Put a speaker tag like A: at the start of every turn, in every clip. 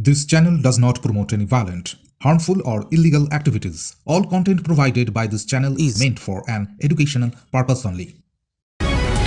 A: This channel does not promote any violent, harmful, or illegal activities. All content provided by this channel is meant for an educational purpose only.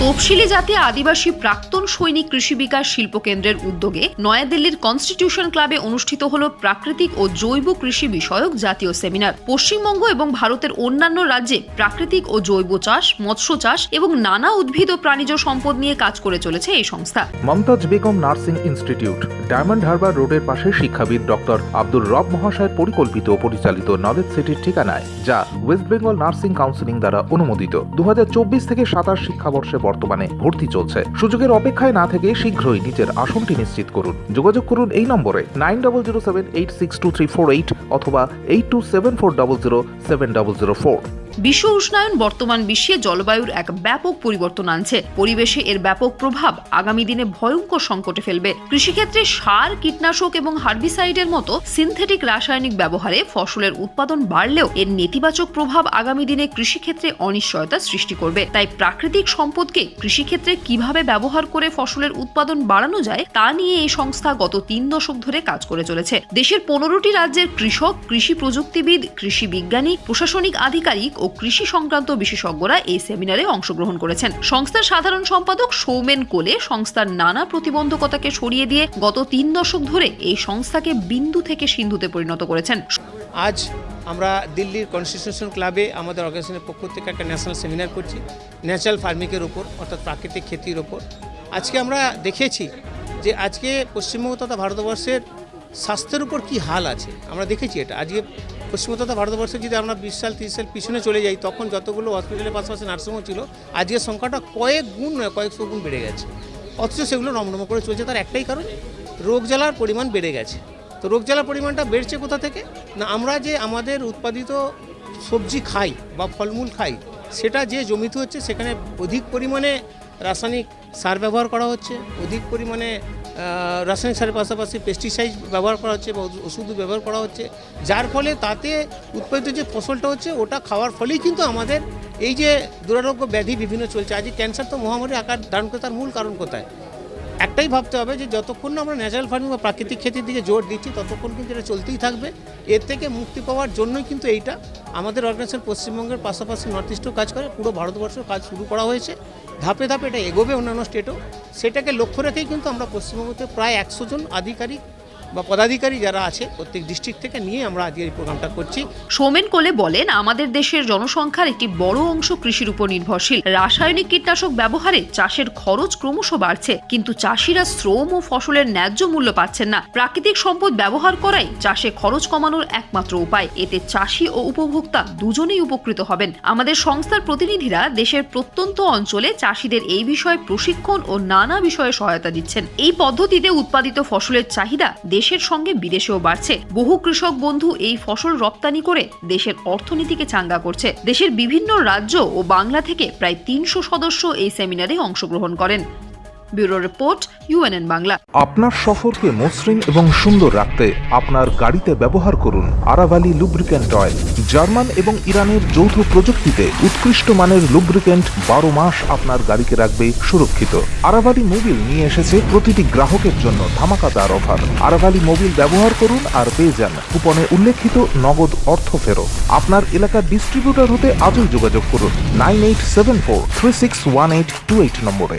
B: তফসিলি জাতি আদিবাসী প্রাক্তন সৈনিক কৃষি বিকাশ শিল্প কেন্দ্রের উদ্যোগে নয়াদিল্লির কনস্টিটিউশন ক্লাবে অনুষ্ঠিত হল প্রাকৃতিক ও জৈব কৃষি বিষয়ক জাতীয় সেমিনার। পশ্চিমবঙ্গ এবং ভারতের অন্যান্য রাজ্যে প্রাকৃতিক ও জৈব চাষ, মৎস্য চাষ এবং নানা উদ্ভিদ ও প্রাণীজ সম্পদ নিয়ে কাজ করে চলেছে এই সংস্থা।
C: মমতাজ বেগম নার্সিং ইনস্টিটিউট, ডায়মন্ড হারবার রোডের পাশে শিক্ষাবিদ ডক্টর আব্দুর রব মহাশয়ের পরিকল্পিত ও পরিচালিত নলেজ সিটির ঠিকানায়, যা ওয়েস্ট বেঙ্গল নার্সিং কাউন্সিলিং দ্বারা অনুমোদিত। 2024 থেকে 27 শিক্ষাবর্ষে বর্তমানে ভর্তি চলছে। সুযোগের অপেক্ষায় না থেকে শীঘ্রই নিজের আসনটি নিশ্চিত করুন। যোগাযোগ করুন এই নম্বরে 9007862348 অথবা 8274007004।
B: বিশ্ব উষ্ণায়ন বর্তমান বিশ্বে জলবায়ুর এক ব্যাপক পরিবর্তন আনছে। পরিবেশে এর ব্যাপক প্রভাব আগামী দিনে ভয়ঙ্কর সংকটে ফেলবে। কৃষিক্ষেত্রে সার, কীটনাশক এবং হার্বিসাইডের মতো সিনথেটিক রাসায়নিক ব্যবহারে ফসলের উৎপাদন বাড়লেও এর নেতিবাচক প্রভাব আগামী দিনে কৃষিক্ষেত্রে অনিশ্চয়তা সৃষ্টি করবে। তাই প্রাকৃতিক সম্পদকে কৃষিক্ষেত্রে কিভাবে ব্যবহার করে ফসলের উৎপাদন বাড়ানো যায় তা নিয়ে এই সংস্থা গত 3 দশক ধরে কাজ করে চলেছে। দেশের 15টি রাজ্যের কৃষক, কৃষি প্রযুক্তিবিদ, কৃষি বিজ্ঞানী, প্রশাসনিক আধিকারিক ও কৃষি সংক্রান্ত বিশেষজ্ঞরা এই সেমিনারে অংশগ্রহণ করেছেন। সংস্থার সাধারণ সম্পাদক সৌমেন কোলে সংস্থার নানা প্রতিবন্ধকতাকে সরিয়ে দিয়ে গত 3 দশক ধরে এই সংস্থাকে বিন্দু থেকে সিন্ধুতে পরিণত করেছেন।
D: আজ আমরা দিল্লির কনস্টিটিউশন ক্লাবে আমাদের অর্গানাইজেশনের পক্ষ থেকে একটা ন্যাশনাল সেমিনার করছি ন্যাচারাল ফার্মিংয়ের উপর, অর্থাৎ প্রাকৃতিক খেতির ওপর। আজকে আমরা দেখেছি যে আজকে পশ্চিমবঙ্গ তথা ভারতবর্ষের স্বাস্থ্যের উপর কী হাল আছে। আমরা দেখেছি এটা আজকে পশ্চিমবঙ্গ তথা ভারতবর্ষে যদি আমরা 20 সাল 30 সাল পিছনে চলে যাই, তখন যতগুলো হসপিটালের পাশাপাশি নার্সিংহোম ছিল, আজকের সংখ্যাটা কয়েকশো গুণ বেড়ে গেছে। অথচ সেগুলো রমরম করে চলছে। তার একটাই কারণ, রোগ জ্বালার পরিমাণ বেড়ে গেছে। তো রোগ জ্বালার পরিমাণটা বেড়েছে কোথা থেকে? না, আমরা যে আমাদের উৎপাদিত সবজি খাই বা ফলমূল খাই, সেটা যে জমিতে হচ্ছে সেখানে অধিক পরিমাণে রাসায়নিক সার ব্যবহার করা হচ্ছে, অধিক পরিমাণে রাসায়নিক সারের পাশাপাশি পেস্টিসাইড ব্যবহার করা হচ্ছে বা ওষুধ ব্যবহার করা হচ্ছে, যার ফলে তাতে উৎপাদিত যে ফসলটা হচ্ছে ওটা খাওয়ার ফলেই কিন্তু আমাদের এই যে দুরারোগ্য ব্যাধি বিভিন্ন চলছে। আজকে ক্যান্সার তো মহামারী আকার ধারণ করে, তার মূল কারণ কোথায়? একটাই ভাবতে হবে যে যতক্ষণ না আমরা ন্যাচারাল ফার্মিং বা প্রাকৃতিক খেতির দিকে জোর দিচ্ছি, ততক্ষণ কিন্তু এটা চলতেই থাকবে। এর থেকে মুক্তি পাওয়ার জন্যই কিন্তু এইটা আমাদের অর্গানাইজেশন পশ্চিমবঙ্গের পাশাপাশি নর্থ ইস্টেও কাজ করে, পুরো ভারতবর্ষের কাজ শুরু করা হয়েছে। ধাপে ধাপে এটা এগোবে অন্যান্য স্টেটও। সেটাকে লক্ষ্য রেখেই কিন্তু আমরা পশ্চিমবঙ্গতে প্রায় 100 জন আধিকারিক বা পদাধিকারী যারা আছে প্রত্যেক ডিস্ট্রিক্ট থেকে নিয়ে আমরা আজকে এই প্রোগ্রামটা করছি।
B: সৌমেন কোলে বলেন, আমাদের দেশের জনসংখ্যার একটি বড় অংশ কৃষির উপর নির্ভরশীল। রাসায়নিক কীটনাশক ব্যবহারে চাষের খরচ ক্রমশ বাড়ছে, কিন্তু চাষিরা শ্রম ও ফসলের ন্যায্য মূল্য পাচ্ছেন না। প্রাকৃতিক সম্পদ ব্যবহার করাই চাষে খরচ কমানোর একমাত্র উপায়। এতে চাষি ও উপভোক্তা দুজনেই উপকৃত হবেন। আমাদের সংস্থার প্রতিনিধিরা দেশের প্রত্যন্ত অঞ্চলে চাষিদের এই বিষয়ে প্রশিক্ষণ ও নানা বিষয়ে সহায়তা দিচ্ছেন। এই পদ্ধতিতে উৎপাদিত ফসলের চাহিদা দেশের সঙ্গে বিদেশেও বাড়ছে। বহু কৃষক বন্ধু এই ফসল রপ্তানি করে দেশের অর্থনীতিকে চাঙ্গা করছে। দেশের বিভিন্ন রাজ্য ও বাংলা থেকে প্রায় 300 সদস্য এই সেমিনারে অংশগ্রহণ করেন। Bureau report, UNN Bangla.
C: আপনার সফরকে মসৃণ এবং সুন্দর রাখতে আপনার গাড়িতে ব্যবহার করুন আরাভালি লুব্রিক্যান্ট অয়েল। জার্মান এবং ইরানের যৌথ প্রযুক্তিতে উৎকৃষ্ট মানের লুব্রিক্যান্ট 12 মাস আপনার গাড়িকে রাখবে সুরক্ষিত। আরাভালি মোবিল নিয়ে এসেছে প্রতিটি গ্রাহকের জন্য ধামাকাদার অফার। আরাভালি মোবিল ব্যবহার করুন আর পেয়ে যান কুপনে উল্লেখিত নগদ অর্থ ফেরত। আপনার এলাকার ডিস্ট্রিবিউটর হতে আজই যোগাযোগ করুন 9874361828 নম্বরে।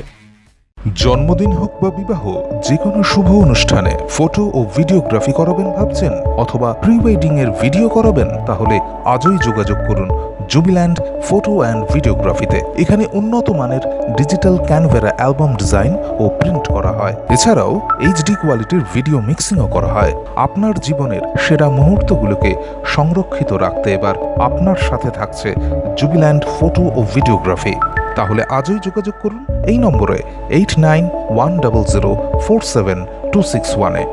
C: জন্মদিন হোক বা বিবাহ, যে কোনো শুভ অনুষ্ঠানে ফটো ও ভিডিওগ্রাফি করাবেন ভাবছেন, অথবা প্রি ওয়েডিং এর ভিডিও করাবেন, তাহলে আজই যোগাযোগ করুন জুবিল্যান্ড ফটো অ্যান্ড ভিডিওগ্রাফিতে। এখানে উন্নত মানের ডিজিটাল ক্যানভেরা অ্যালবাম ডিজাইন ও প্রিন্ট করা হয়। এছাড়াও HD কোয়ালিটির ভিডিও মিক্সিংও করা হয়। আপনার জীবনের সেরা মুহূর্তগুলোকে সংরক্ষিত রাখতে এবার আপনার সাথে থাকছে জুবিল্যান্ড ফটো ও ভিডিওগ্রাফি। তাহলে আজই যোগাযোগ করুন এই নম্বরে 8910047261-এ।